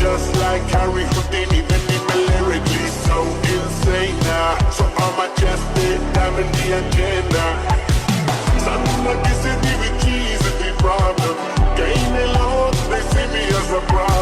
just like Harry Houdini, even in my lyrically so insane now. So I'm majestic, diamond the agenda. Something like this is the keys is the problem. Gain alone, they see me as a problem.